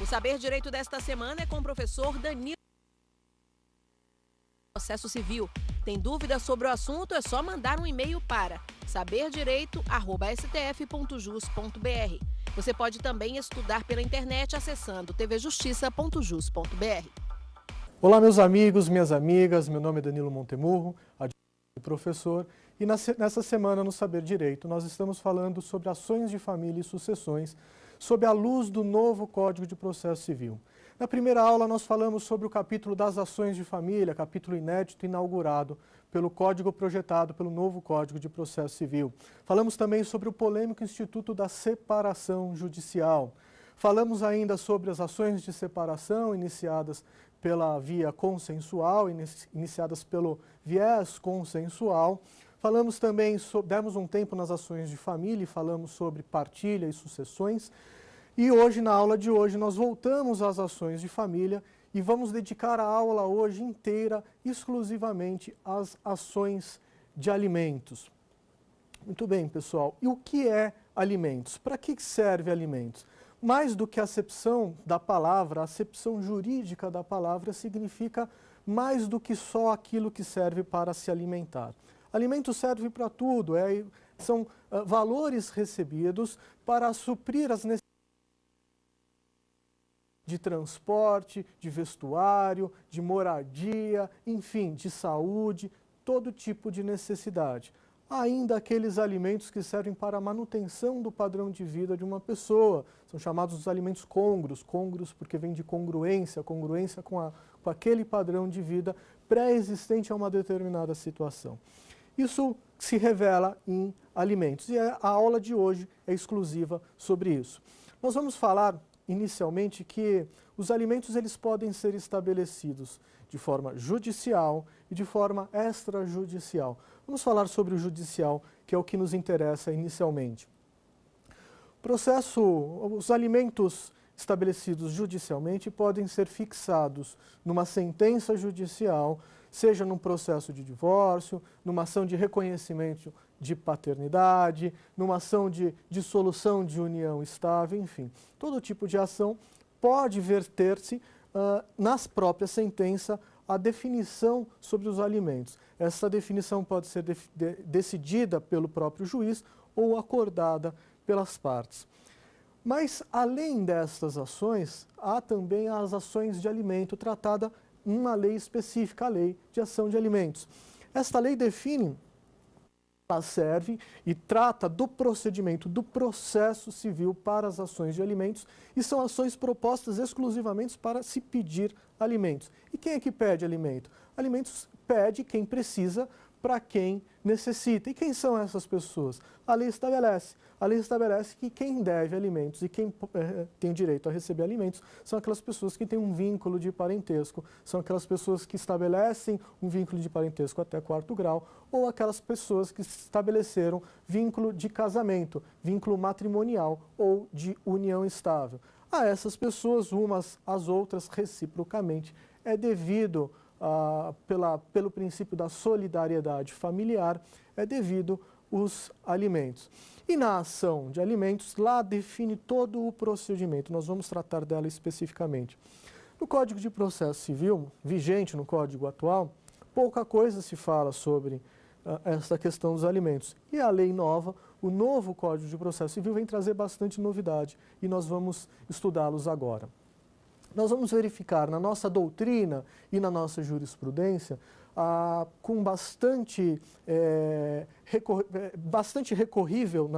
O Saber Direito desta semana é com o professor Danilo. Processo Civil. Tem dúvidas sobre o assunto? É só mandar um e-mail para saberdireito@stf.jus.br. Você pode também estudar pela internet acessando tvjustiça.jus.br. Olá, meus amigos, minhas amigas. Meu nome é Danilo Montemurro, advogado e professor. E nessa semana, no Saber Direito, nós estamos falando sobre ações de família e sucessões, sob a luz do novo Código de Processo Civil. Na primeira aula, nós falamos sobre o capítulo das ações de família, capítulo inédito inaugurado pelo Código projetado pelo novo Código de Processo Civil. Falamos também sobre o polêmico Instituto da Separação Judicial. Falamos ainda sobre as ações de separação iniciadas pela via consensual, iniciadas pelo viés consensual. Falamos também, demos um tempo nas ações de família e falamos sobre partilha e sucessões. E hoje, na aula de hoje, nós voltamos às ações de família e vamos dedicar a aula hoje inteira exclusivamente às ações de alimentos. Muito bem, pessoal. E o que é alimentos? Para que serve alimentos? Mais do que a acepção da palavra, a acepção jurídica da palavra significa mais do que só aquilo que serve para se alimentar. Alimento serve para tudo, são valores recebidos para suprir as necessidades de transporte, de vestuário, de moradia, enfim, de saúde, todo tipo de necessidade. Ainda aqueles alimentos que servem para a manutenção do padrão de vida de uma pessoa, são chamados os alimentos côngruos, côngruos porque vem de congruência, congruência com aquele padrão de vida pré-existente a uma determinada situação. Isso se revela em alimentos e a aula de hoje é exclusiva sobre isso. Nós vamos falar inicialmente que os alimentos eles podem ser estabelecidos de forma judicial e de forma extrajudicial. Vamos falar sobre o judicial, que é o que nos interessa inicialmente. Os alimentos estabelecidos judicialmente podem ser fixados numa sentença judicial, seja num processo de divórcio, numa ação de reconhecimento de paternidade, numa ação de dissolução de união estável, enfim. Todo tipo de ação pode verter-se nas próprias sentenças a definição sobre os alimentos. Essa definição pode ser decidida pelo próprio juiz ou acordada pelas partes. Mas, além destas ações, há também as ações de alimento tratada em uma lei específica, a Lei de Ação de Alimentos. Esta lei define, ela serve e trata do procedimento, do processo civil para as ações de alimentos e são ações propostas exclusivamente para se pedir alimentos. E quem é que pede alimento? Alimentos pede quem precisa para quem necessita. E quem são essas pessoas? A lei estabelece. A lei estabelece que quem deve alimentos e quem tem direito a receber alimentos são aquelas pessoas que têm um vínculo de parentesco, são aquelas pessoas que estabelecem um vínculo de parentesco até 4º grau ou aquelas pessoas que estabeleceram vínculo de casamento, vínculo matrimonial ou de união estável. A essas pessoas, umas às outras, reciprocamente, é devido pelo princípio da solidariedade familiar, é devido os alimentos. E na ação de alimentos, lá define todo o procedimento, nós vamos tratar dela especificamente. No Código de Processo Civil, vigente no Código atual, pouca coisa se fala sobre essa questão dos alimentos. E a lei nova, o novo Código de Processo Civil, vem trazer bastante novidade e nós vamos estudá-los agora. Nós vamos verificar na nossa doutrina e na nossa jurisprudência, com bastante recorrível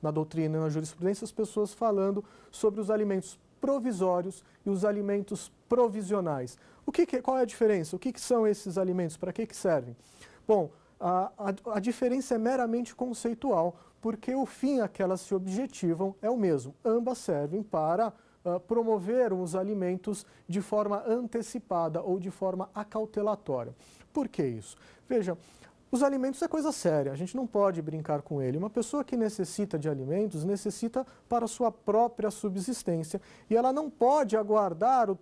na doutrina e na jurisprudência, as pessoas falando sobre os alimentos provisórios e os alimentos provisionais. Qual é a diferença? O que são esses alimentos? Para que servem? Bom, a diferença é meramente conceitual, porque o fim a que elas se objetivam é o mesmo. Ambas servem para promover os alimentos de forma antecipada ou de forma acautelatória. Por que isso? Veja, os alimentos é coisa séria, a gente não pode brincar com ele. Uma pessoa que necessita de alimentos necessita para sua própria subsistência e ela não pode aguardar o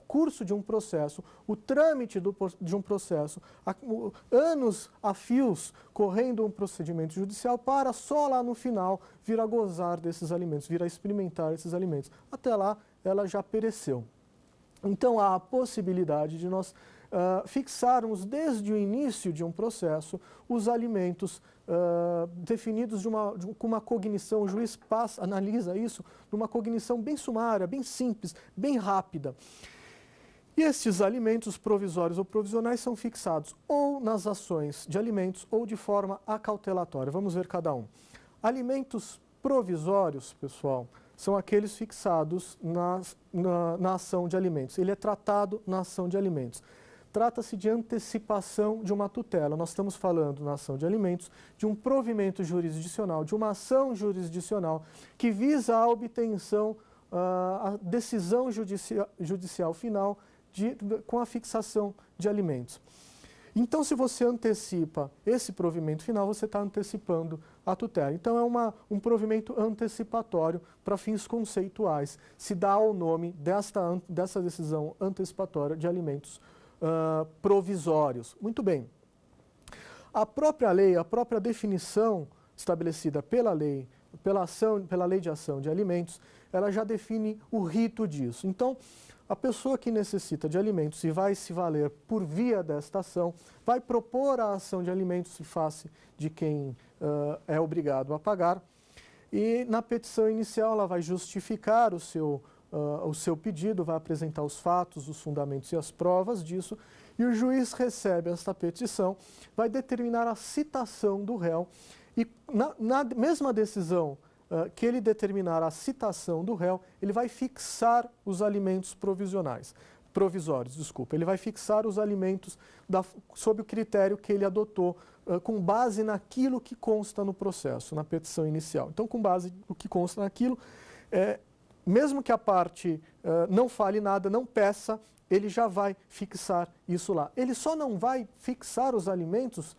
curso de um processo, o trâmite de um processo, anos a fios correndo um procedimento judicial para só lá no final vir a gozar desses alimentos, vir a experimentar esses alimentos. Até lá ela já pereceu. Então, há a possibilidade de nós fixarmos desde o início de um processo os alimentos definidos com uma cognição. O juiz analisa isso numa cognição bem sumária, bem simples, bem rápida. E estes alimentos provisórios ou provisionais são fixados ou nas ações de alimentos ou de forma acautelatória. Vamos ver cada um. Alimentos provisórios, pessoal, são aqueles fixados na ação de alimentos. Ele é tratado na ação de alimentos. Trata-se de antecipação de uma tutela. Nós estamos falando na ação de alimentos de um provimento jurisdicional, de uma ação jurisdicional que visa a obtenção, a decisão judicial final com a fixação de alimentos. Então, se você antecipa esse provimento final, você está antecipando a tutela. Então, é um provimento antecipatório para fins conceituais. Se dá o nome dessa decisão antecipatória de alimentos provisórios. Muito bem. A própria lei, a própria definição estabelecida pela lei de ação de alimentos, ela já define o rito disso. Então, a pessoa que necessita de alimentos e vai se valer por via desta ação, vai propor a ação de alimentos em face de quem é obrigado a pagar. E na petição inicial ela vai justificar o seu pedido, vai apresentar os fatos, os fundamentos e as provas disso. E o juiz recebe esta petição, vai determinar a citação do réu. E na mesma decisão que ele determinar a citação do réu, ele vai fixar os alimentos provisórios. Ele vai fixar os alimentos sob o critério que ele adotou, com base naquilo que consta no processo, na petição inicial. Então, com base no que consta naquilo, mesmo que a parte não fale nada, não peça, ele já vai fixar isso lá. Ele só não vai fixar os alimentos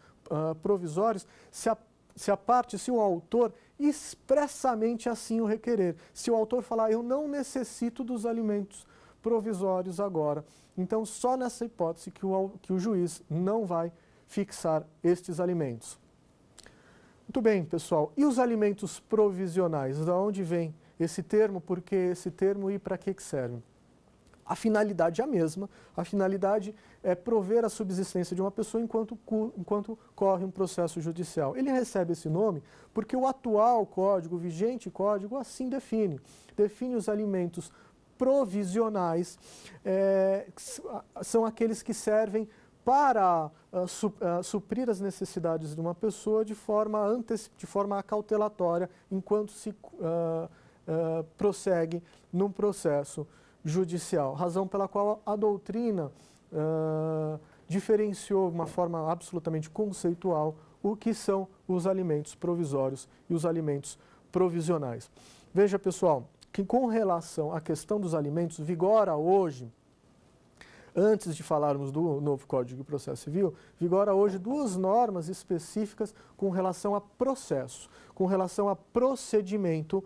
provisórios se o autor expressamente assim o requerer. Se o autor falar, eu não necessito dos alimentos provisórios agora. Então, só nessa hipótese que o juiz não vai fixar estes alimentos. Muito bem, pessoal. E os alimentos provisionais? De onde vem esse termo? Por que esse termo e para que serve? A finalidade é a mesma. A finalidade é prover a subsistência de uma pessoa enquanto corre um processo judicial. Ele recebe esse nome porque o atual código, o vigente código, assim define. Define os alimentos provisionais, são aqueles que servem para suprir as necessidades de uma pessoa de forma acautelatória, enquanto se prossegue num processo judicial. Razão pela qual a doutrina diferenciou de uma forma absolutamente conceitual o que são os alimentos provisórios e os alimentos provisionais. Veja, pessoal, que com relação à questão dos alimentos, vigora hoje, antes de falarmos do novo Código de Processo Civil, vigora hoje duas normas específicas com relação a processo, com relação a procedimento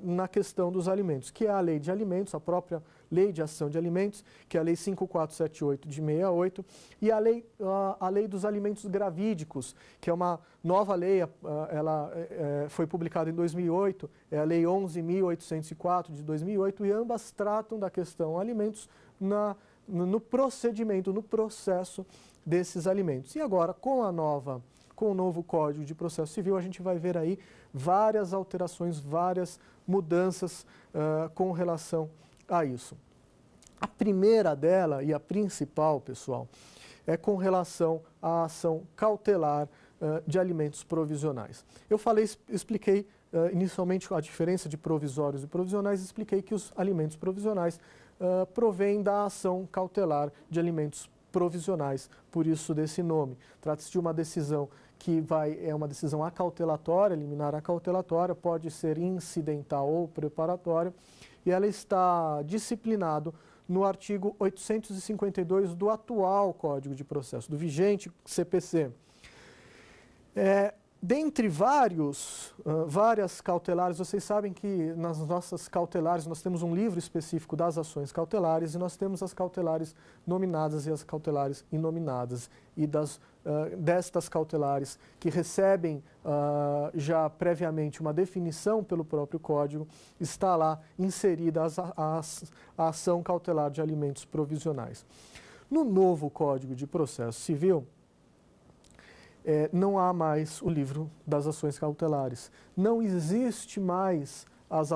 na questão dos alimentos, que é a Lei de Alimentos, a própria Lei de Ação de Alimentos, que é a Lei 5478 de 68, e a Lei dos Alimentos Gravídicos, que é uma nova lei, ela foi publicada em 2008, é a Lei 11.804 de 2008, e ambas tratam da questão alimentos no procedimento, no processo desses alimentos. E agora, com o novo Código de Processo Civil, a gente vai ver aí várias alterações, várias mudanças com relação a isso. A primeira dela, e a principal, pessoal, é com relação à ação cautelar de alimentos provisionais. Eu expliquei inicialmente a diferença de provisórios e provisionais, expliquei que os alimentos provisionais provém da ação cautelar de alimentos provisionais, por isso desse nome. Trata-se de uma decisão que é uma decisão acautelatória, liminar acautelatória, pode ser incidental ou preparatória, e ela está disciplinado no artigo 852 do atual Código de Processo, do vigente CPC. Dentre várias cautelares, vocês sabem que nas nossas cautelares nós temos um livro específico das ações cautelares e nós temos as cautelares nominadas e as cautelares inominadas. E destas cautelares que recebem já previamente uma definição pelo próprio Código, está lá inserida a ação cautelar de alimentos provisionais. No novo Código de Processo Civil, não há mais o livro das ações cautelares. Não existe mais as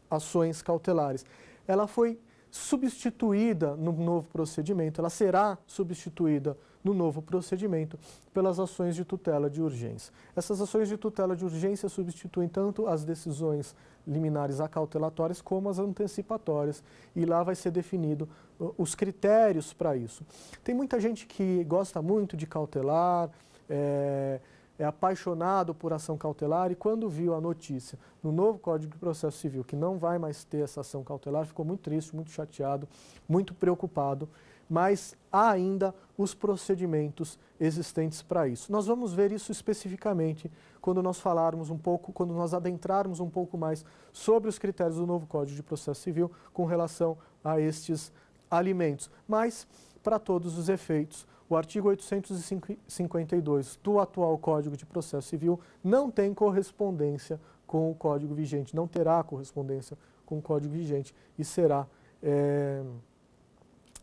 ações cautelares. Ela foi substituída no novo procedimento, ela será substituída no novo procedimento pelas ações de tutela de urgência. Essas ações de tutela de urgência substituem tanto as decisões liminares acautelatórias como as antecipatórias, e lá vai ser definido os critérios para isso. Tem muita gente que gosta muito de cautelar, é apaixonado por ação cautelar, e quando viu a notícia no novo Código de Processo Civil que não vai mais ter essa ação cautelar, ficou muito triste, muito chateado, muito preocupado, mas há ainda os procedimentos existentes para isso. Nós vamos ver isso especificamente quando nós falarmos um pouco, quando nós adentrarmos um pouco mais sobre os critérios do novo Código de Processo Civil com relação a estes alimentos. Mas, para todos os efeitos, o artigo 852 do atual Código de Processo Civil não tem correspondência com o Código vigente, não terá correspondência com o Código vigente e será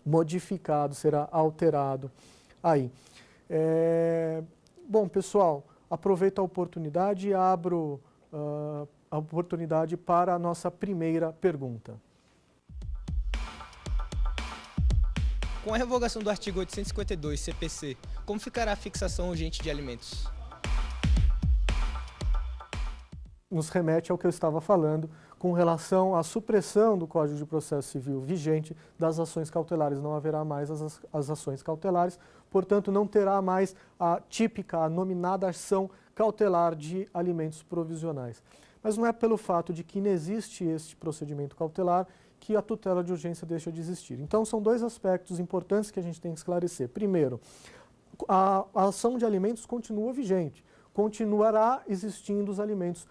modificado, será alterado aí. Bom, pessoal, aproveito a oportunidade e abro a oportunidade para a nossa primeira pergunta. Com a revogação do artigo 852 CPC, como ficará a fixação urgente de alimentos? Nos remete ao que eu estava falando com relação à supressão do Código de Processo Civil vigente das ações cautelares. Não haverá mais as ações cautelares, portanto não terá mais a típica, a nominada ação cautelar de alimentos provisionais. Mas não é pelo fato de que inexiste este procedimento cautelar que a tutela de urgência deixa de existir. Então são dois aspectos importantes que a gente tem que esclarecer. Primeiro, a ação de alimentos continua vigente, continuará existindo os alimentos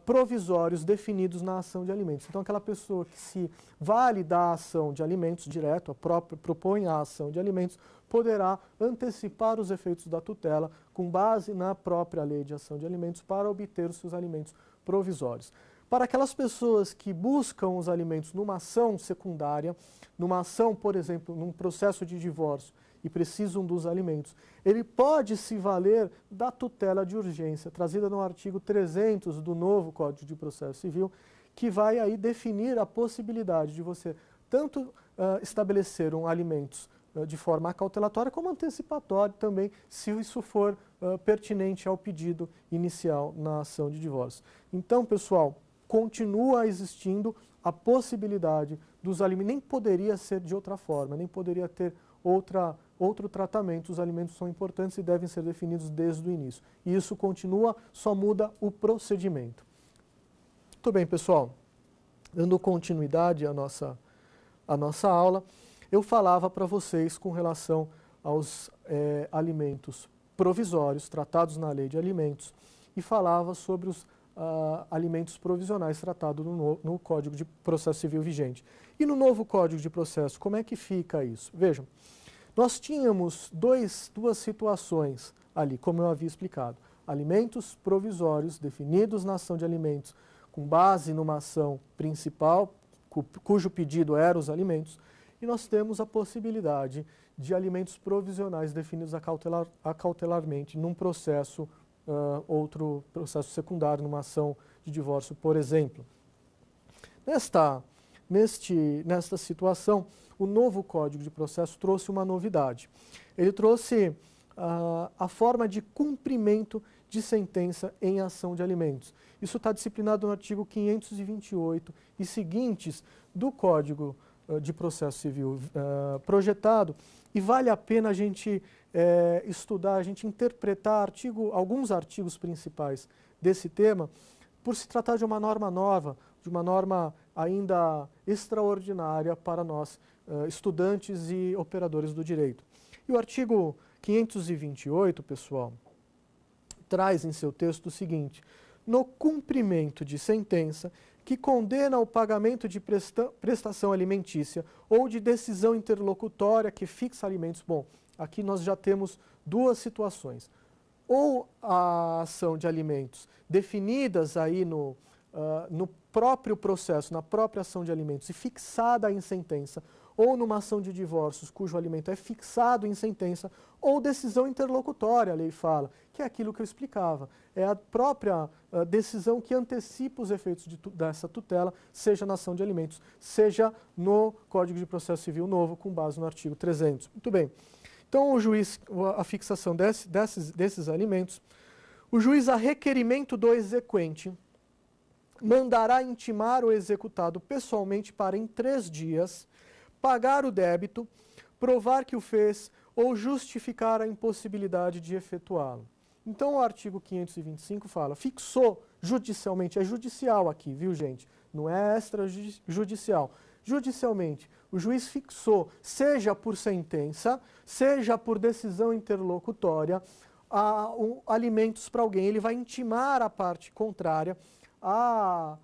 provisórios definidos na ação de alimentos. Então, aquela pessoa que se vale da ação de alimentos direto, propõe a ação de alimentos, poderá antecipar os efeitos da tutela com base na própria lei de ação de alimentos para obter os seus alimentos provisórios. Para aquelas pessoas que buscam os alimentos numa ação secundária, numa ação, por exemplo, num processo de divórcio, e precisam dos alimentos, ele pode se valer da tutela de urgência, trazida no artigo 300 do novo Código de Processo Civil, que vai aí definir a possibilidade de você tanto estabelecer alimentos de forma acautelatória como antecipatória também, se isso for pertinente ao pedido inicial na ação de divórcio. Então, pessoal, continua existindo a possibilidade dos alimentos, nem poderia ser de outra forma, nem poderia ter outro tratamento. Os alimentos são importantes e devem ser definidos desde o início. E isso continua, só muda o procedimento. Muito bem, pessoal. Dando continuidade à nossa aula, eu falava para vocês com relação aos alimentos provisórios, tratados na Lei de Alimentos, e falava sobre os alimentos provisionais tratados no Código de Processo Civil vigente. E no novo Código de Processo, como é que fica isso? Vejam, nós tínhamos duas situações ali, como eu havia explicado. Alimentos provisórios definidos na ação de alimentos com base numa ação principal, cujo pedido era os alimentos, e nós temos a possibilidade de alimentos provisionais definidos acautelarmente num processo, outro processo secundário, numa ação de divórcio, por exemplo. Nesta situação, o novo Código de Processo trouxe uma novidade. Ele trouxe a forma de cumprimento de sentença em ação de alimentos. Isso está disciplinado no artigo 528 e seguintes do Código de Processo Civil projetado, e vale a pena a gente estudar, a gente interpretar alguns artigos principais desse tema, por se tratar de uma norma nova, de uma norma ainda extraordinária para nós, estudantes e operadores do direito. E o artigo 528, pessoal, traz em seu texto o seguinte: no cumprimento de sentença que condena ao pagamento de prestação alimentícia ou de decisão interlocutória que fixa alimentos. Bom, aqui nós já temos duas situações. Ou a ação de alimentos definidas aí no próprio processo, na própria ação de alimentos e fixada em sentença, ou numa ação de divórcios cujo alimento é fixado em sentença, ou decisão interlocutória, a lei fala, que é aquilo que eu explicava. É a própria decisão que antecipa os efeitos dessa tutela, seja na ação de alimentos, seja no Código de Processo Civil novo, com base no artigo 300. Muito bem. Então, o juiz, a fixação desses alimentos, o juiz, a requerimento do exequente, mandará intimar o executado pessoalmente para, em 3 dias, pagar o débito, provar que o fez ou justificar a impossibilidade de efetuá-lo. Então, o artigo 525 fala, fixou judicialmente, é judicial aqui, viu, gente? Não é extrajudicial. Judicialmente, o juiz fixou, seja por sentença, seja por decisão interlocutória, alimentos para alguém. Ele vai intimar a parte contrária a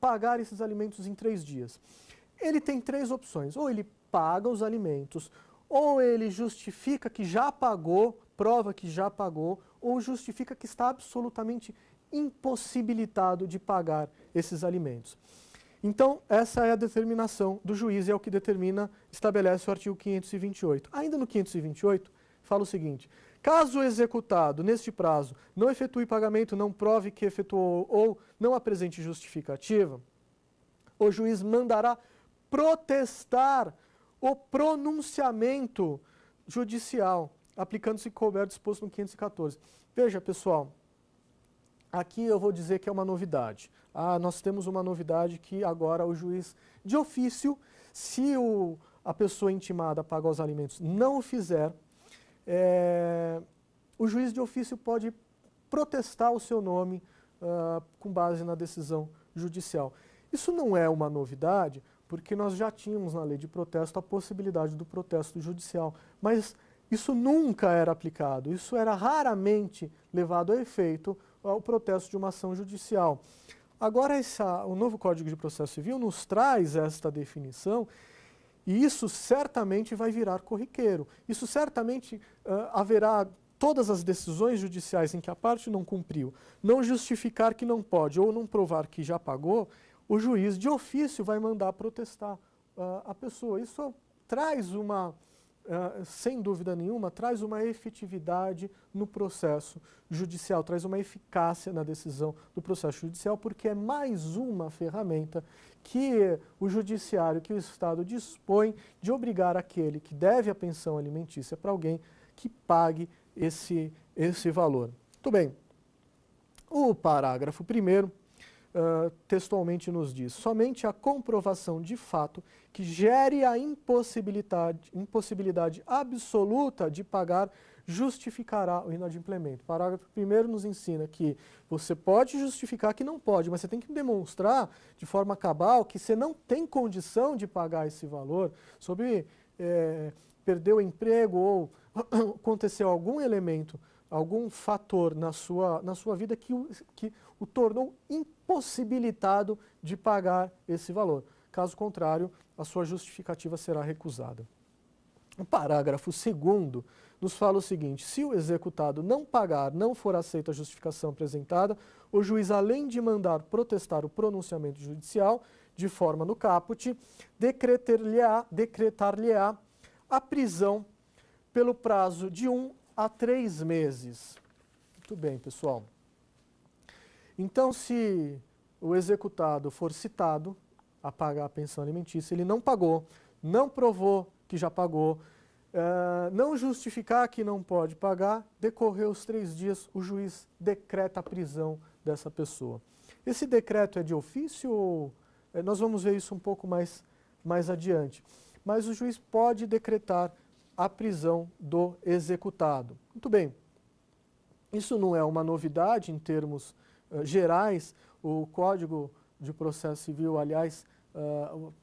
pagar esses alimentos em 3 dias. Ele tem 3 opções: ou ele paga os alimentos, ou ele justifica que já pagou, prova que já pagou, ou justifica que está absolutamente impossibilitado de pagar esses alimentos. Então, essa é a determinação do juiz, é o que estabelece o artigo 528. Ainda no 528, fala o seguinte: caso o executado, neste prazo, não efetue pagamento, não prove que efetuou ou não apresente justificativa, o juiz mandará protestar o pronunciamento judicial, aplicando-se que couber disposto no 514. Veja, pessoal, aqui eu vou dizer que é uma novidade. Nós temos uma novidade que agora o juiz, de ofício, se a pessoa intimada a pagar os alimentos não o fizer, o juiz de ofício pode protestar o seu nome com base na decisão judicial. Isso não é uma novidade, porque nós já tínhamos na lei de protesto a possibilidade do protesto judicial, mas isso nunca era aplicado, isso era raramente levado a efeito o protesto de uma ação judicial. Agora, o novo Código de Processo Civil nos traz esta definição e isso certamente vai virar corriqueiro. Isso certamente haverá todas as decisões judiciais em que a parte não cumpriu, não justificar que não pode ou não provar que já pagou, o juiz de ofício vai mandar protestar a pessoa. Isso traz sem dúvida nenhuma, traz uma efetividade no processo judicial, traz uma eficácia na decisão do processo judicial, porque é mais uma ferramenta que o judiciário, que o Estado dispõe de obrigar aquele que deve a pensão alimentícia para alguém que pague esse valor. Muito bem. O parágrafo 1º textualmente nos diz: somente a comprovação de fato que gere a impossibilidade absoluta de pagar justificará o inadimplemento. O parágrafo 1º nos ensina que você pode justificar que não pode, mas você tem que demonstrar de forma cabal que você não tem condição de pagar esse valor, perdeu o emprego ou aconteceu algum elemento, algum fator na sua vida que o tornou impossibilitado de pagar esse valor. Caso contrário, a sua justificativa será recusada. O parágrafo 2º nos fala o seguinte: se o executado não pagar, não for aceita a justificação apresentada, o juiz, além de mandar protestar o pronunciamento judicial, de forma no caput, decretar-lhe-á a prisão pelo prazo de 1 a 3 meses. Muito bem, pessoal. Então, se o executado for citado a pagar a pensão alimentícia, ele não pagou, não provou que já pagou, não justificar que não pode pagar, decorrer os 3 dias, o juiz decreta a prisão dessa pessoa. Esse decreto é de ofício ou... nós vamos ver isso um pouco mais adiante. Mas o juiz pode decretar a prisão do executado. Muito bem. Isso não é uma novidade em termos gerais. O Código de Processo Civil, aliás,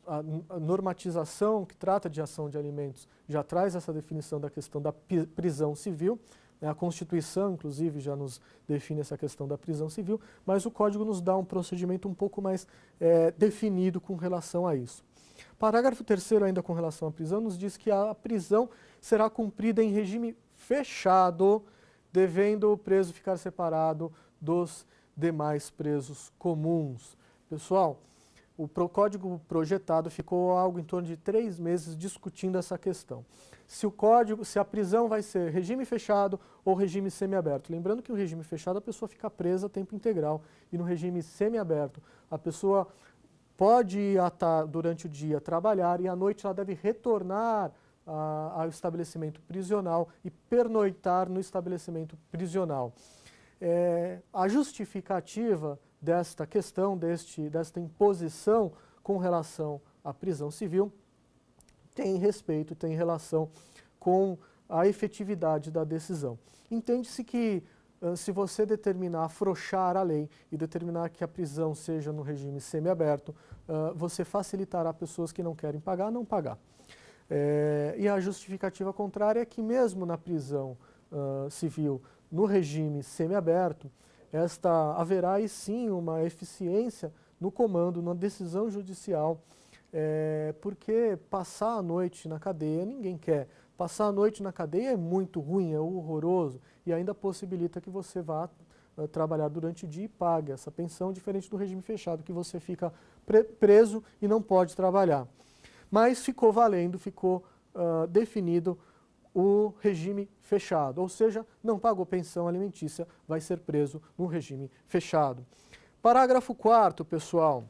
a normatização que trata de ação de alimentos já traz essa definição da questão da prisão civil, A Constituição, inclusive, já nos define essa questão da prisão civil, mas o Código nos dá um procedimento um pouco mais definido com relação a isso. Parágrafo 3º, ainda com relação à prisão, nos diz que a prisão será cumprida em regime fechado, devendo o preso ficar separado dos demais presos comuns. Pessoal, o código projetado ficou algo em torno de 3 meses discutindo essa questão. Se a prisão vai ser regime fechado ou regime semiaberto. Lembrando que no regime fechado a pessoa fica presa a tempo integral e no regime semiaberto a pessoa pode ir durante o dia trabalhar e à noite ela deve retornar ao estabelecimento prisional e pernoitar no estabelecimento prisional. A justificativa desta questão, desta imposição com relação à prisão civil, tem relação com a efetividade da decisão. Entende-se que se você determinar afrouxar a lei e determinar que a prisão seja no regime semiaberto, você facilitará pessoas que não querem pagar, não pagar. E a justificativa contrária é que mesmo na prisão civil, no regime semiaberto, haverá aí sim uma eficiência no comando, na decisão judicial, porque passar a noite na cadeia ninguém quer. Passar a noite na cadeia é muito ruim, é horroroso e ainda possibilita que você vá trabalhar durante o dia e pague essa pensão, diferente do regime fechado, que você fica preso e não pode trabalhar. Mas ficou valendo, ficou definido o regime fechado, ou seja, não pagou pensão alimentícia, vai ser preso no regime fechado. Parágrafo 4º, pessoal.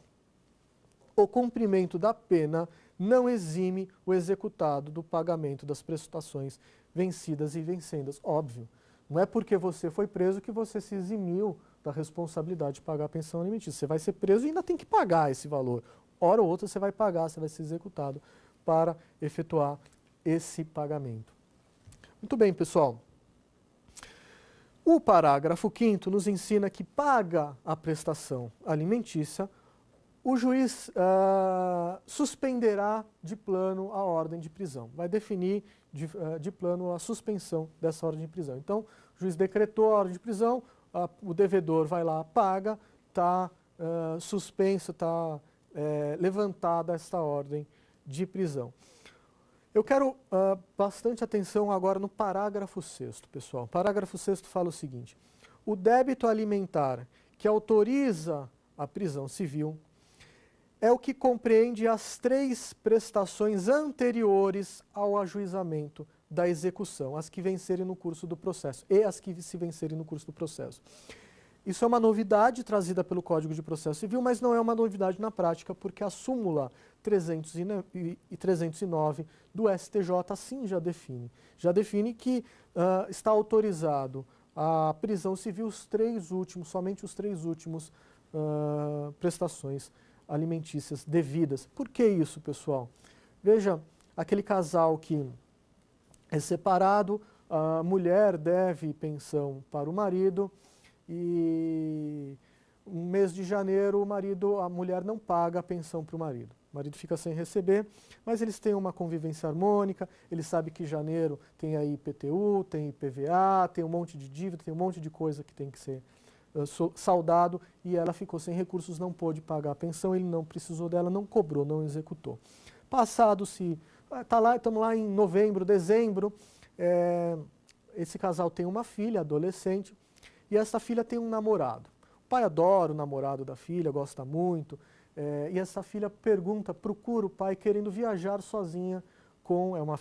O cumprimento da pena não exime o executado do pagamento das prestações vencidas e vencendas. Óbvio, não é porque você foi preso que você se eximiu da responsabilidade de pagar a pensão alimentícia. Você vai ser preso e ainda tem que pagar esse valor. Hora ou outra você vai pagar, você vai ser executado para efetuar esse pagamento. Muito bem, pessoal. O parágrafo 5º nos ensina que paga a prestação alimentícia, o juiz suspenderá de plano a ordem de prisão. Vai definir de plano a suspensão dessa ordem de prisão. Então, o juiz decretou a ordem de prisão, o devedor vai lá, paga, está suspenso, está levantada esta ordem de prisão. Eu quero bastante atenção agora no parágrafo 6º, pessoal. O parágrafo 6º fala o seguinte: o débito alimentar que autoriza a prisão civil é o que compreende as 3 prestações anteriores ao ajuizamento da execução, as que vencerem no curso do processo e as que se vencerem no curso do processo. Isso é uma novidade trazida pelo Código de Processo Civil, mas não é uma novidade na prática, porque a súmula 309 do STJ assim já define. Já define que está autorizado a prisão civil somente os 3 últimos prestações alimentícias devidas. Por que isso, pessoal? Veja, aquele casal que é separado, a mulher deve pensão para o marido e no mês de janeiro a mulher não paga a pensão para o marido. O marido fica sem receber, mas eles têm uma convivência harmônica, ele sabe que janeiro tem aí IPTU, tem IPVA, tem um monte de dívida, tem um monte de coisa que tem que ser saldado e ela ficou sem recursos, não pôde pagar a pensão, ele não precisou dela, não cobrou, não executou. Estamos lá em novembro, dezembro, esse casal tem uma filha, adolescente, e essa filha tem um namorado. O pai adora o namorado da filha, gosta muito, e essa filha procura o pai querendo viajar sozinha é uma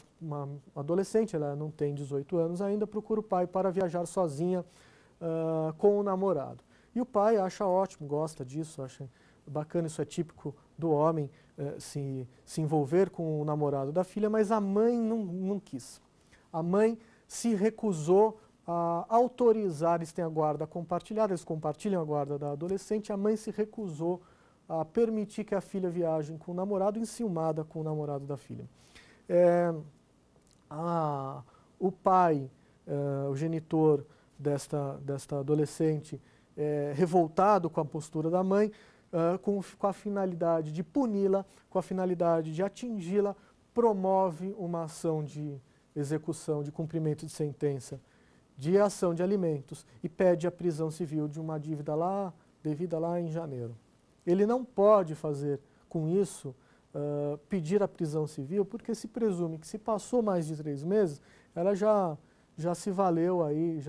adolescente, ela não tem 18 anos ainda, procura o pai para viajar sozinha com o namorado. E o pai acha ótimo, gosta disso, acha bacana, isso é típico do homem se envolver com o namorado da filha, mas a mãe não quis. A mãe se recusou a autorizar, eles têm a guarda compartilhada, eles compartilham a guarda da adolescente, a mãe se recusou a permitir que a filha viaje com o namorado, enciumada com o namorado da filha. O pai, o genitor desta adolescente, revoltado com a postura da mãe, com a finalidade de puni-la, com a finalidade de atingi-la, promove uma ação de execução, de cumprimento de sentença de ação de alimentos e pede a prisão civil de uma dívida lá, devida lá em janeiro. Ele não pode fazer com isso, pedir a prisão civil, porque se presume que se passou mais de 3 meses, ela já se valeu aí,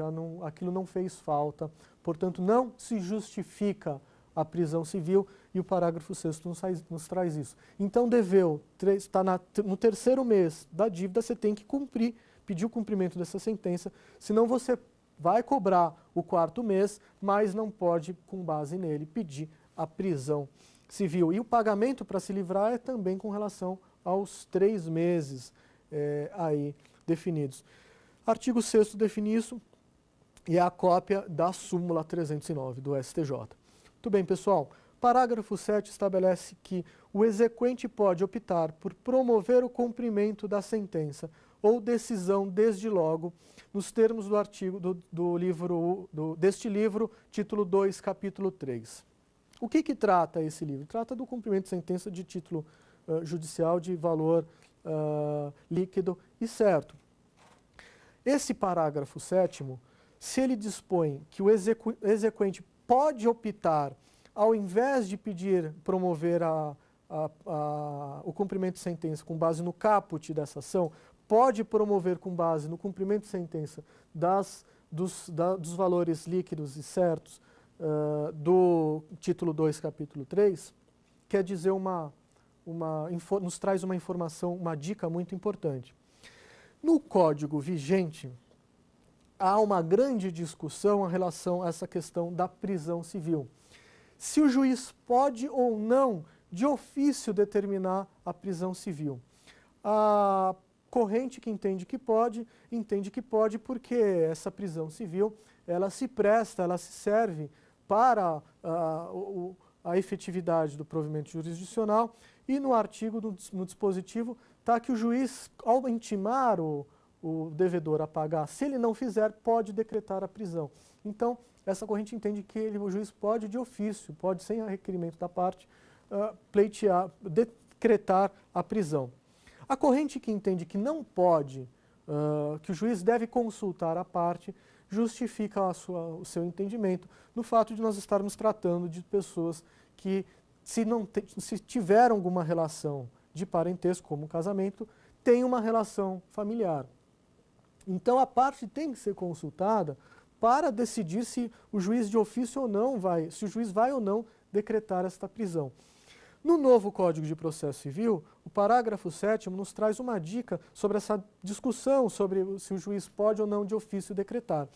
aquilo não fez falta, portanto não se justifica a prisão civil e o parágrafo 6º nos traz isso. Então está no 3º mês da dívida, você tem que pedir o cumprimento dessa sentença, senão você vai cobrar o 4º mês, mas não pode, com base nele, pedir a prisão civil. E o pagamento para se livrar é também com relação aos 3 meses aí definidos. Artigo 6º define isso e é a cópia da súmula 309 do STJ. Muito bem, pessoal. Parágrafo 7 estabelece que o exequente pode optar por promover o cumprimento da sentença ou decisão desde logo, nos termos do artigo deste livro, título 2, capítulo 3. O que trata esse livro? Trata do cumprimento de sentença de título judicial de valor líquido e certo. Esse parágrafo 7º, se ele dispõe que o exequente pode optar, ao invés de promover o cumprimento de sentença com base no caput dessa ação, pode promover com base no cumprimento de sentença dos valores líquidos e certos do título 2, capítulo 3, quer dizer nos traz uma informação, uma dica muito importante. No Código vigente, há uma grande discussão em relação a essa questão da prisão civil. Se o juiz pode ou não, de ofício, determinar a prisão civil. A corrente que entende que pode porque essa prisão civil, ela se serve para a efetividade do provimento jurisdicional e no artigo, no dispositivo, está que o juiz, ao intimar o devedor a pagar, se ele não fizer, pode decretar a prisão. Então, essa corrente entende que o juiz pode, de ofício, pode, sem requerimento da parte, decretar a prisão. A corrente que entende que não pode, que o juiz deve consultar a parte, justifica o seu entendimento no fato de nós estarmos tratando de pessoas que, se tiveram alguma relação de parentesco, como casamento, tem uma relação familiar. Então, a parte tem que ser consultada para decidir se o juiz de ofício ou não se o juiz vai ou não decretar esta prisão. No novo Código de Processo Civil, o parágrafo 7º nos traz uma dica sobre essa discussão sobre se o juiz pode ou não de ofício decretar.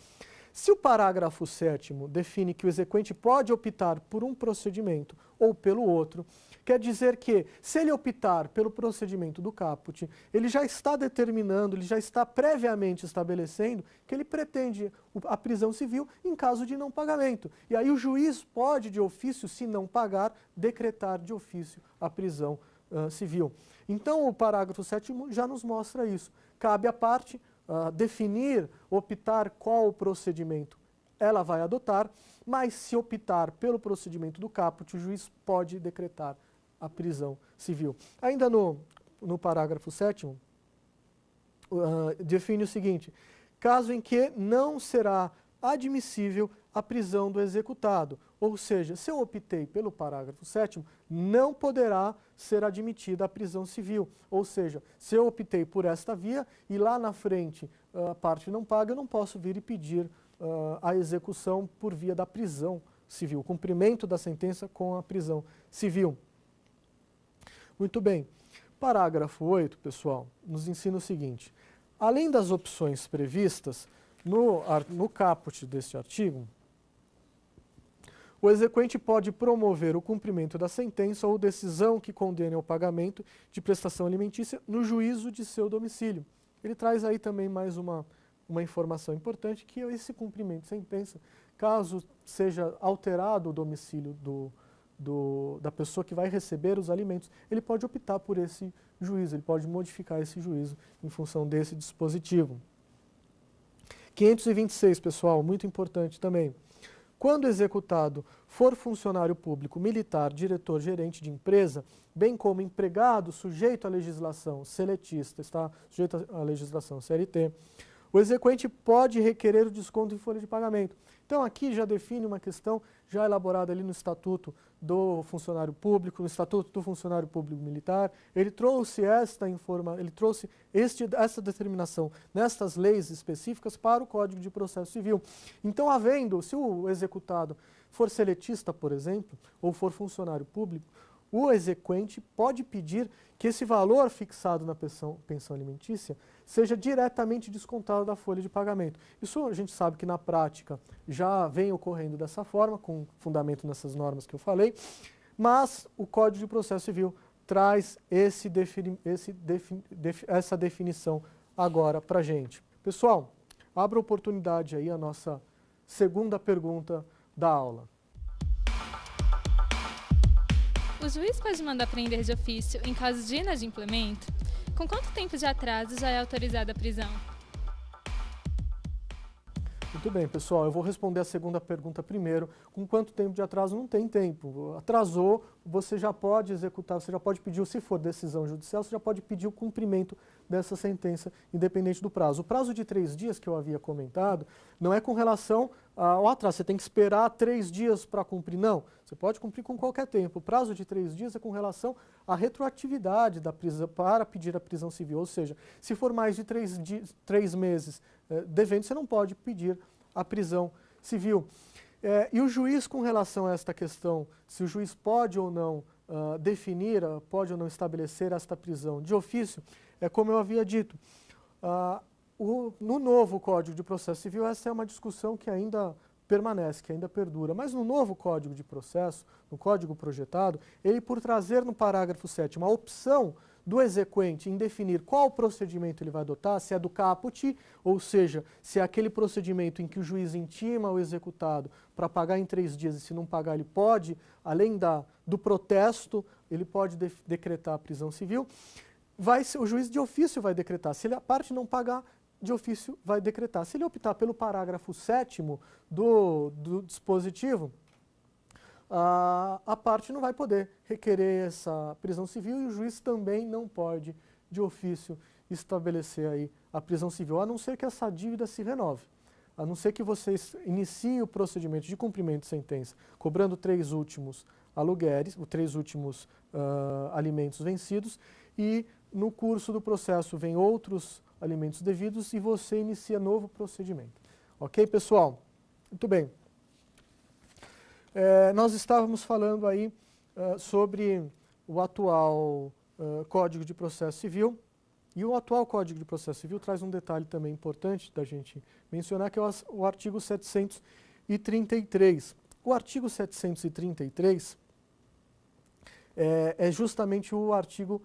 Se o parágrafo 7º define que o exequente pode optar por um procedimento ou pelo outro, quer dizer que, se ele optar pelo procedimento do caput, ele já está determinando, ele já está previamente estabelecendo que ele pretende a prisão civil em caso de não pagamento. E aí o juiz pode, de ofício, se não pagar, decretar de ofício a prisão civil. Então, o parágrafo 7º já nos mostra isso. Cabe à parte definir, optar qual o procedimento ela vai adotar, mas se optar pelo procedimento do caput, o juiz pode decretar a prisão civil. Ainda no parágrafo 7º, define o seguinte: caso em que não será admissível a prisão do executado, ou seja, se eu optei pelo parágrafo 7º, não poderá ser admitida a prisão civil, ou seja, se eu optei por esta via e lá na frente a parte não paga, eu não posso vir e pedir a execução por via da prisão civil, o cumprimento da sentença com a prisão civil. Muito bem. Parágrafo 8, pessoal, nos ensina o seguinte: além das opções previstas no caput deste artigo, o exequente pode promover o cumprimento da sentença ou decisão que condene ao pagamento de prestação alimentícia no juízo de seu domicílio. Ele traz aí também mais uma informação importante, que é esse cumprimento de sentença, caso seja alterado o domicílio da pessoa que vai receber os alimentos, ele pode optar por esse juízo, ele pode modificar esse juízo em função desse dispositivo. 526, pessoal, muito importante também. Quando executado for funcionário público, militar, diretor, gerente de empresa, bem como empregado sujeito à legislação seletista, está sujeito à legislação CLT, o exequente pode requerer o desconto em folha de pagamento. Então, aqui já define uma questão já elaborada ali no Estatuto do Funcionário Público, no Estatuto do Funcionário Público Militar. Ele trouxe essa determinação nestas leis específicas para o Código de Processo Civil. Então, se o executado for seletista, por exemplo, ou for funcionário público, o exequente pode pedir que esse valor fixado na pensão alimentícia seja diretamente descontado da folha de pagamento. Isso a gente sabe que na prática já vem ocorrendo dessa forma, com fundamento nessas normas que eu falei, mas o Código de Processo Civil traz essa definição agora para a gente. Pessoal, abra oportunidade aí a nossa segunda pergunta da aula. O juiz pode mandar prender de ofício em caso de inadimplemento? Com quanto tempo de atraso já é autorizada a prisão? Muito bem, pessoal, eu vou responder a segunda pergunta primeiro. Com quanto tempo de atraso? Não tem tempo. Atrasou, você já pode executar, você já pode pedir, se for decisão judicial, você já pode pedir o cumprimento dessa sentença, independente do prazo. O prazo de 3 dias que eu havia comentado não é com relação ao atraso, você tem que esperar 3 dias para cumprir, não. Você pode cumprir com qualquer tempo. O prazo de 3 dias é com relação à retroatividade da prisão para pedir a prisão civil, ou seja, se for mais de 3 meses devendo, você não pode pedir a prisão civil. E o juiz, com relação a esta questão, se o juiz pode ou não definir, pode ou não estabelecer esta prisão de ofício, é como eu havia dito, no novo Código de Processo Civil, essa é uma discussão que ainda permanece, que ainda perdura. Mas no novo Código de Processo, no Código projetado, ele, por trazer no parágrafo 7º a opção do exequente em definir qual procedimento ele vai adotar, se é do caput, ou seja, se é aquele procedimento em que o juiz intima o executado para pagar em 3 dias e se não pagar ele pode, além do protesto, ele pode decretar a prisão civil, o juiz de ofício vai decretar. Se a parte não pagar, de ofício vai decretar. Se ele optar pelo parágrafo 7º do dispositivo, a parte não vai poder requerer essa prisão civil e o juiz também não pode, de ofício, estabelecer aí a prisão civil, a não ser que essa dívida se renove, a não ser que você inicie o procedimento de cumprimento de sentença, cobrando 3 últimos aluguéis, os 3 últimos alimentos vencidos, e no curso do processo vem outros alimentos devidos e você inicia novo procedimento. Ok, pessoal? Muito bem. Nós estávamos falando aí sobre o atual Código de Processo Civil, e o atual Código de Processo Civil traz um detalhe também importante da gente mencionar, que é o artigo 733. O artigo 733 é justamente o artigo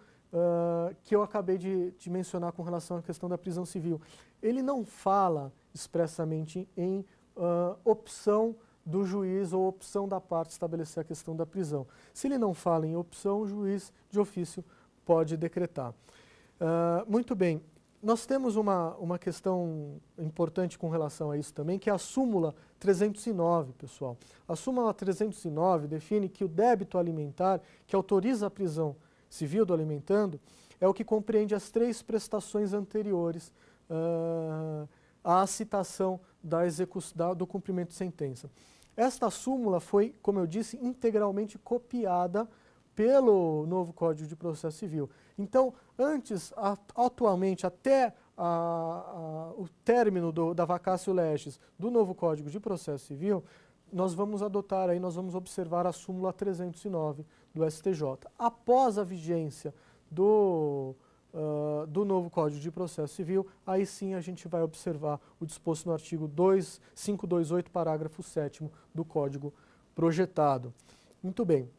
que eu acabei de mencionar com relação à questão da prisão civil. Ele não fala expressamente em opção do juiz ou opção da parte estabelecer a questão da prisão. Se ele não fala em opção, o juiz de ofício pode decretar. Muito bem, nós temos uma questão importante com relação a isso também, que é a súmula 309, pessoal. A súmula 309 define que o débito alimentar, que autoriza a prisão civil do alimentando, é o que compreende as 3 prestações anteriores à citação do cumprimento de sentença. Esta súmula foi, como eu disse, integralmente copiada pelo novo Código de Processo Civil. Então, atualmente, até o término da vacatio legis do novo Código de Processo Civil, nós vamos observar a súmula 309 do STJ. Após a vigência do novo Código de Processo Civil, aí sim a gente vai observar o disposto no artigo 528, parágrafo 7º do Código projetado. Muito bem.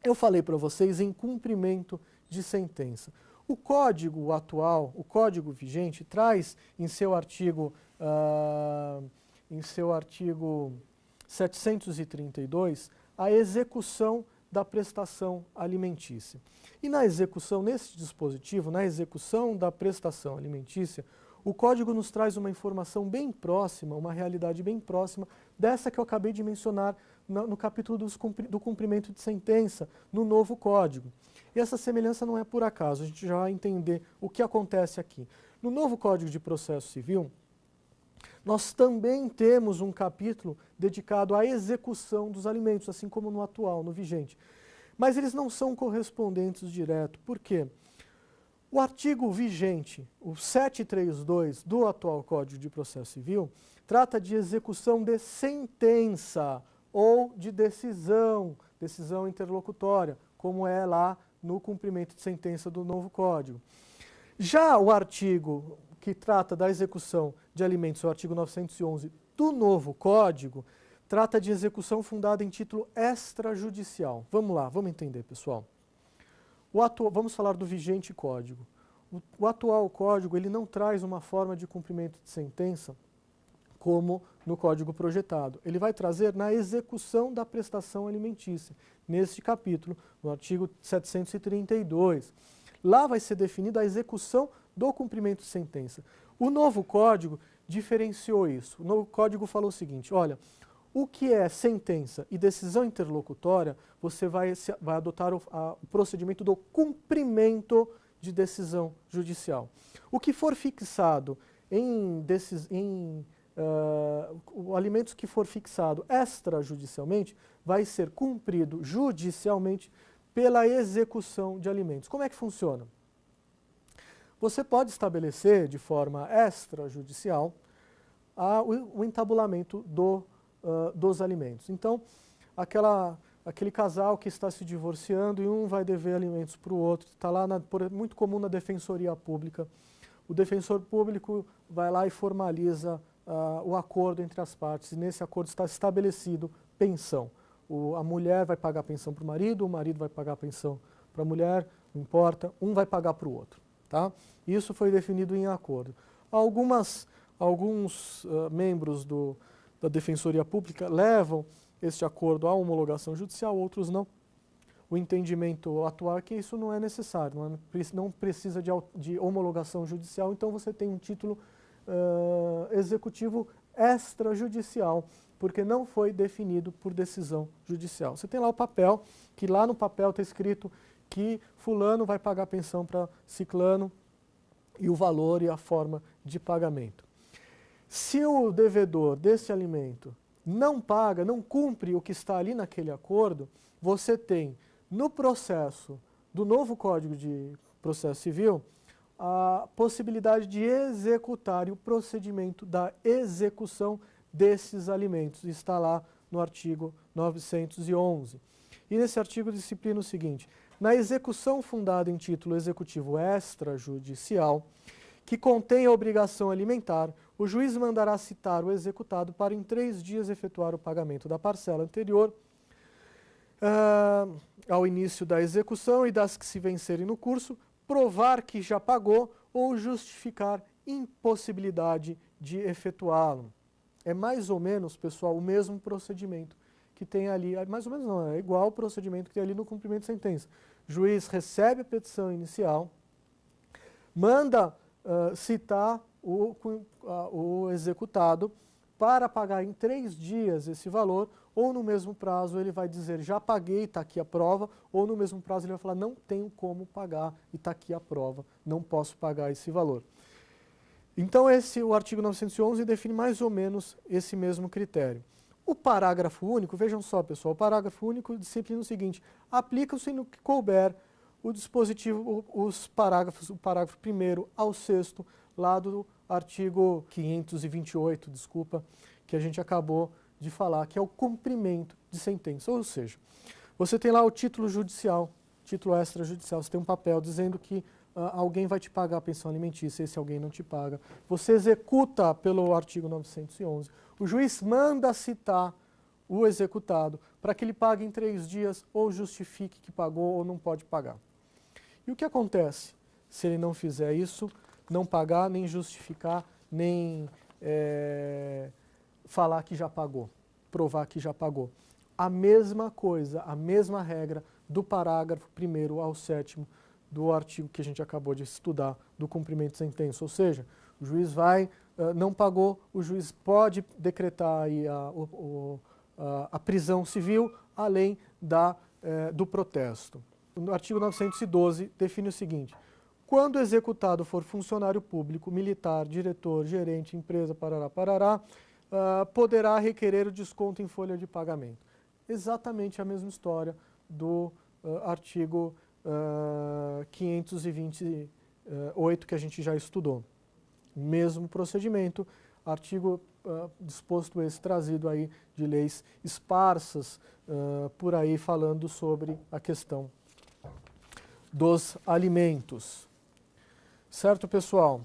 Eu falei para vocês em cumprimento de sentença. O Código atual, o Código vigente, traz em seu artigo 732 a execução da prestação alimentícia. E na execução, nesse dispositivo, na execução da prestação alimentícia, o Código nos traz uma informação bem próxima, uma realidade bem próxima dessa que eu acabei de mencionar no capítulo do cumprimento de sentença, no novo Código. E essa semelhança não é por acaso, a gente já vai entender o que acontece aqui. No novo Código de Processo Civil, nós também temos um capítulo dedicado à execução dos alimentos, assim como no atual, no vigente. Mas eles não são correspondentes direto. Por quê? O artigo vigente, o 732 do atual Código de Processo Civil, trata de execução de sentença ou de decisão interlocutória, como é lá no cumprimento de sentença do novo Código. Já o artigo que trata da execução de alimentos, o artigo 911 do novo Código, trata de execução fundada em título extrajudicial. Vamos lá, vamos entender, pessoal. Vamos falar do vigente Código. O atual Código ele não traz uma forma de cumprimento de sentença como no Código projetado. Ele vai trazer na execução da prestação alimentícia, neste capítulo, no artigo 732. Lá vai ser definida a execução do cumprimento de sentença. O novo Código diferenciou isso. O novo Código falou o seguinte, olha, o que é sentença e decisão interlocutória, você vai adotar o procedimento do cumprimento de decisão judicial. O que for fixado alimentos que for fixado extrajudicialmente, vai ser cumprido judicialmente pela execução de alimentos. Como é que funciona? Você pode estabelecer de forma extrajudicial o entabulamento dos alimentos. Então, aquele casal que está se divorciando e um vai dever alimentos para o outro, está lá, muito comum na defensoria pública. O defensor público vai lá e formaliza o acordo entre as partes, e nesse acordo está estabelecido pensão. A mulher vai pagar a pensão para o marido vai pagar a pensão para a mulher, não importa, um vai pagar para o outro. Tá? Isso foi definido em acordo. Alguns membros da Defensoria Pública levam este acordo à homologação judicial, outros não. O entendimento atual é que isso não é necessário, não precisa de homologação judicial, então você tem um título executivo extrajudicial, porque não foi definido por decisão judicial. Você tem lá o papel, que lá no papel está escrito que fulano vai pagar pensão para ciclano e o valor e a forma de pagamento. Se o devedor desse alimento não paga, não cumpre o que está ali naquele acordo, você tem no processo do novo Código de Processo Civil a possibilidade de executar o procedimento da execução desses alimentos. Está lá no artigo 911. E nesse artigo disciplina o seguinte: na execução fundada em título executivo extrajudicial, que contém a obrigação alimentar, o juiz mandará citar o executado para em 3 dias efetuar o pagamento da parcela anterior ao início da execução e das que se vencerem no curso, provar que já pagou ou justificar impossibilidade de efetuá-lo. É mais ou menos, pessoal, o mesmo procedimento que tem ali, mais ou menos não, é igual ao procedimento que tem ali no cumprimento de sentença. O juiz recebe a petição inicial, manda citar o executado para pagar em 3 dias esse valor, ou no mesmo prazo ele vai dizer já paguei, está aqui a prova, ou no mesmo prazo ele vai falar não tenho como pagar e está aqui a prova, não posso pagar esse valor. Então o artigo 911 define mais ou menos esse mesmo critério. O parágrafo único, vejam só pessoal, o parágrafo único disciplina o seguinte: aplica-se no que couber o dispositivo, o parágrafo 1º ao 6º, lá do artigo 528, que a gente acabou de falar, que é o cumprimento de sentença. Ou seja, você tem lá o título judicial, título extrajudicial, você tem um papel dizendo que alguém vai te pagar a pensão alimentícia, esse alguém não te paga. Você executa pelo artigo 911. O juiz manda citar o executado para que ele pague em 3 dias ou justifique que pagou ou não pode pagar. E o que acontece se ele não fizer isso, não pagar, nem justificar, nem falar que já pagou, provar que já pagou? A mesma coisa, a mesma regra do parágrafo 1º ao 7º do artigo que a gente acabou de estudar, do cumprimento de sentença. Ou seja, o juiz não pagou, o juiz pode decretar aí a prisão civil, além do protesto. no artigo 912, define o seguinte: quando executado for funcionário público, militar, diretor, gerente, empresa, parará, parará, poderá requerer o desconto em folha de pagamento. Exatamente a mesma história do artigo 528 que a gente já estudou. Mesmo procedimento, artigo disposto esse trazido aí de leis esparsas por aí falando sobre a questão dos alimentos. Certo, pessoal?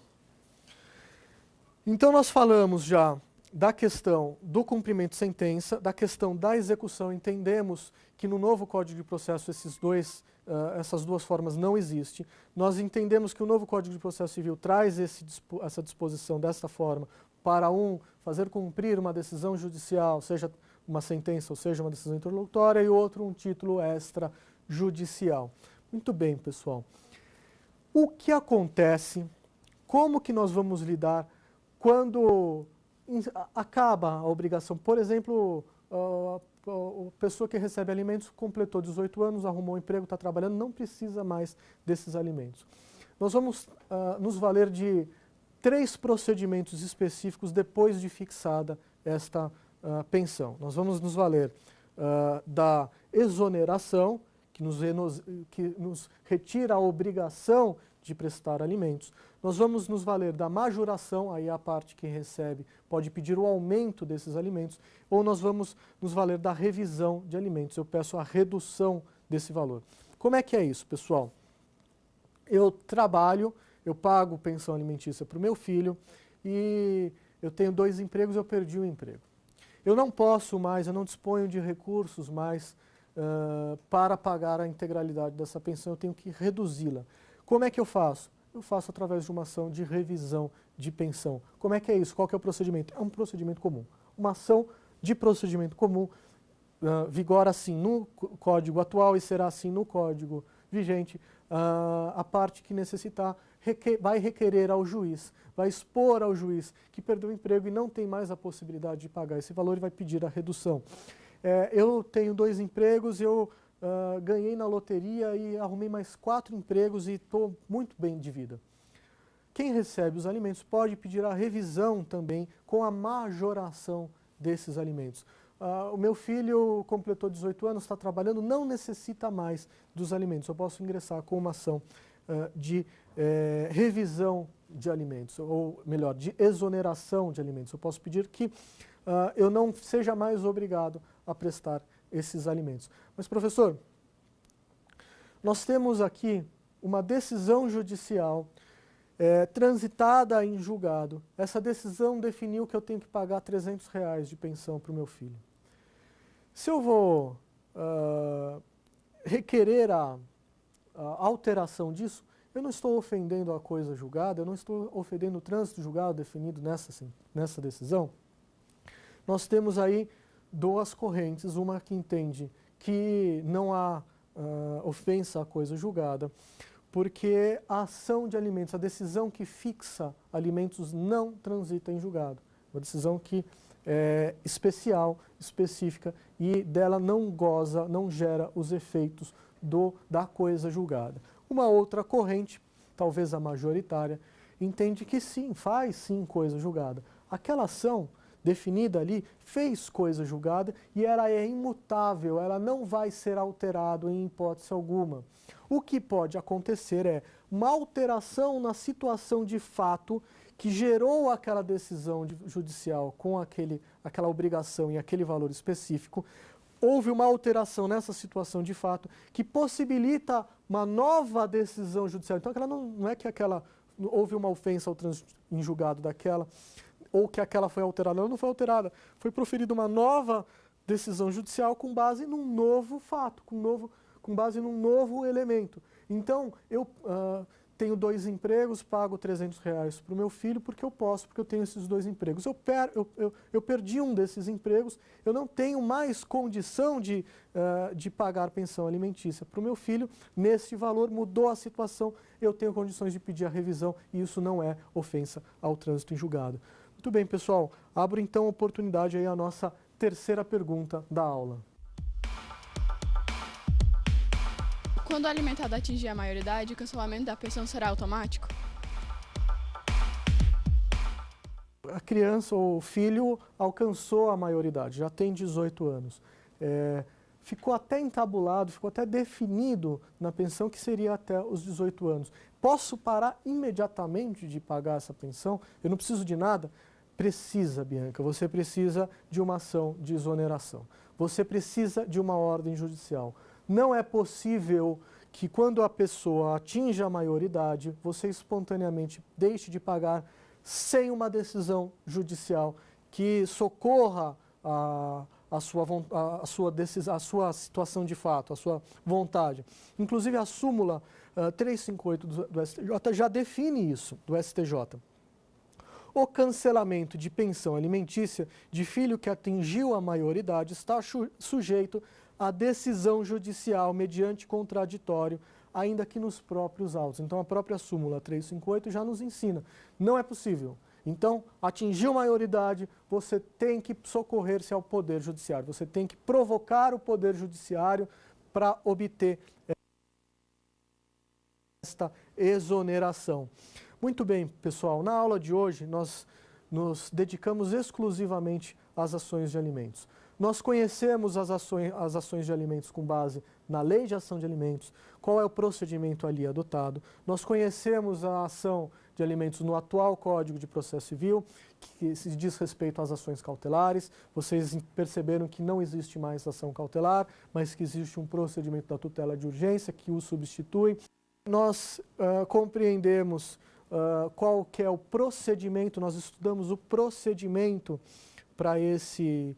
Então nós falamos já da questão do cumprimento de sentença, da questão da execução. Entendemos que no novo Código de Processo essas duas formas não existem. Nós entendemos que o novo Código de Processo Civil traz essa disposição desta forma para fazer cumprir uma decisão judicial, seja uma sentença ou seja uma decisão interlocutória, e outro um título extrajudicial. Muito bem, pessoal. O que acontece, como que nós vamos lidar quando acaba a obrigação? Por exemplo, a pessoa que recebe alimentos completou 18 anos, arrumou um emprego, está trabalhando, não precisa mais desses alimentos. Nós vamos nos valer de 3 procedimentos específicos depois de fixada esta pensão. Nós vamos nos valer da exoneração, que nos retira a obrigação de prestar alimentos. Nós vamos nos valer da majoração, aí a parte que recebe pode pedir o aumento desses alimentos, ou nós vamos nos valer da revisão de alimentos, eu peço a redução desse valor. Como é que é isso, pessoal? Eu trabalho, eu pago pensão alimentícia para o meu filho e eu tenho 2 empregos, eu perdi o emprego. Eu não posso mais, eu não disponho de recursos mais para pagar a integralidade dessa pensão, eu tenho que reduzi-la. Como é que eu faço? Eu faço através de uma ação de revisão de pensão. Como é que é isso? Qual que é o procedimento? É um procedimento comum. Uma ação de procedimento comum vigora assim no Código atual e será assim no Código vigente. A parte que necessitar vai requerer ao juiz, vai expor ao juiz que perdeu o emprego e não tem mais a possibilidade de pagar esse valor e vai pedir a redução. Eu tenho 2 empregos, eu ganhei na loteria e arrumei mais 4 empregos e estou muito bem de vida. Quem recebe os alimentos pode pedir a revisão também com a majoração desses alimentos. O meu filho completou 18 anos, está trabalhando, não necessita mais dos alimentos. Eu posso ingressar com uma ação de revisão de alimentos, ou melhor, de exoneração de alimentos. Eu posso pedir que eu não seja mais obrigado a prestar esses alimentos. Mas, professor, nós temos aqui uma decisão judicial transitada em julgado. Essa decisão definiu que eu tenho que pagar R$300 de pensão para o meu filho. Se eu vou requerer a alteração disso, eu não estou ofendendo a coisa julgada, eu não estou ofendendo o trânsito julgado definido nessa decisão. Nós temos aí 2 correntes, uma que entende que não há ofensa à coisa julgada, porque a ação de alimentos, a decisão que fixa alimentos não transita em julgado. Uma decisão que é especial, específica, e dela não gera os efeitos da coisa julgada. Uma outra corrente, talvez a majoritária, entende que sim, faz sim coisa julgada. Aquela ação definida ali fez coisa julgada e ela é imutável, ela não vai ser alterada em hipótese alguma. O que pode acontecer é uma alteração na situação de fato que gerou aquela decisão judicial com aquela obrigação e aquele valor específico. Houve uma alteração nessa situação de fato que possibilita uma nova decisão judicial. Então, não é que houve uma ofensa ao trânsito em julgado daquela, ou que aquela foi alterada. Ela não foi alterada. Foi proferida uma nova decisão judicial com base num novo fato, com base num novo elemento. Então, eu tenho 2 empregos, pago R$300 para o meu filho porque eu tenho esses 2 empregos. Eu perdi um desses empregos, eu não tenho mais condição de pagar pensão alimentícia para o meu filho. Nesse valor mudou a situação, eu tenho condições de pedir a revisão e isso não é ofensa ao trânsito em julgado. Muito bem, pessoal. Abro então a oportunidade aí à nossa terceira pergunta da aula. Quando o alimentado atingir a maioridade, o cancelamento da pensão será automático? A criança ou o filho alcançou a maioridade, já tem 18 anos. Ficou até entabulado, ficou até definido na pensão que seria até os 18 anos. Posso parar imediatamente de pagar essa pensão? Eu não preciso de nada? Precisa, Bianca, você precisa de uma ação de exoneração. Você precisa de uma ordem judicial. Não é possível que quando a pessoa atinja a maioridade, você espontaneamente deixe de pagar sem uma decisão judicial que socorra a sua situação de fato, a sua vontade. Inclusive a súmula 358 do STJ já define isso, do STJ. O cancelamento de pensão alimentícia de filho que atingiu a maioridade está sujeito à decisão judicial mediante contraditório, ainda que nos próprios autos. Então a própria súmula 358 já nos ensina, não é possível. Então, atingiu a maioridade, você tem que socorrer-se ao Poder Judiciário, você tem que provocar o Poder Judiciário para obter esta exoneração. Muito bem, pessoal, na aula de hoje nós nos dedicamos exclusivamente às ações de alimentos. Nós conhecemos as ações de alimentos com base na Lei de Ação de Alimentos, qual é o procedimento ali adotado. Nós conhecemos a ação de alimentos no atual Código de Processo Civil, que se diz respeito às ações cautelares. Vocês perceberam que não existe mais ação cautelar, mas que existe um procedimento da tutela de urgência que o substitui. Nós compreendemos qual que é o procedimento, nós estudamos o procedimento para esse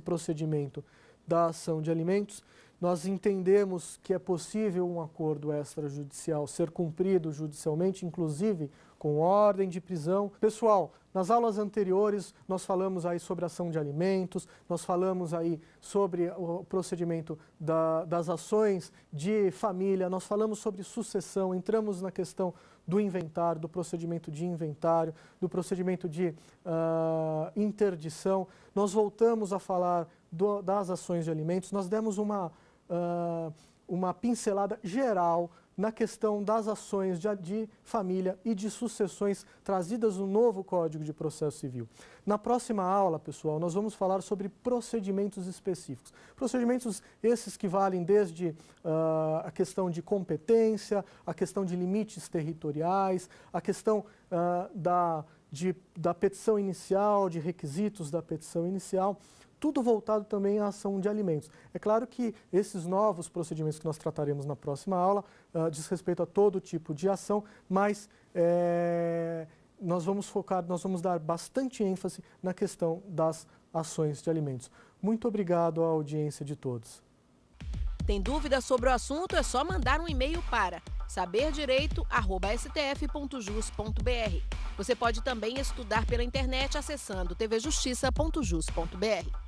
procedimento da ação de alimentos. Nós entendemos que é possível um acordo extrajudicial ser cumprido judicialmente, inclusive com ordem de prisão. Pessoal, nas aulas anteriores nós falamos aí sobre ação de alimentos, nós falamos aí sobre o procedimento das ações de família, nós falamos sobre sucessão, entramos na questão do inventário, do procedimento de inventário, do procedimento de interdição. Nós voltamos a falar das ações de alimentos, nós demos uma pincelada geral na questão das ações de família e de sucessões trazidas no novo Código de Processo Civil. Na próxima aula, pessoal, nós vamos falar sobre procedimentos específicos. Procedimentos esses que valem desde a questão de competência, a questão de limites territoriais, a questão da petição inicial, de requisitos da petição inicial, tudo voltado também à ação de alimentos. É claro que esses novos procedimentos que nós trataremos na próxima aula diz respeito a todo tipo de ação, mas nós vamos dar bastante ênfase na questão das ações de alimentos. Muito obrigado à audiência de todos. Tem dúvida sobre o assunto? É só mandar um e-mail para saberdireito@stf.jus.br. Você pode também estudar pela internet acessando tvjustiça.jus.br.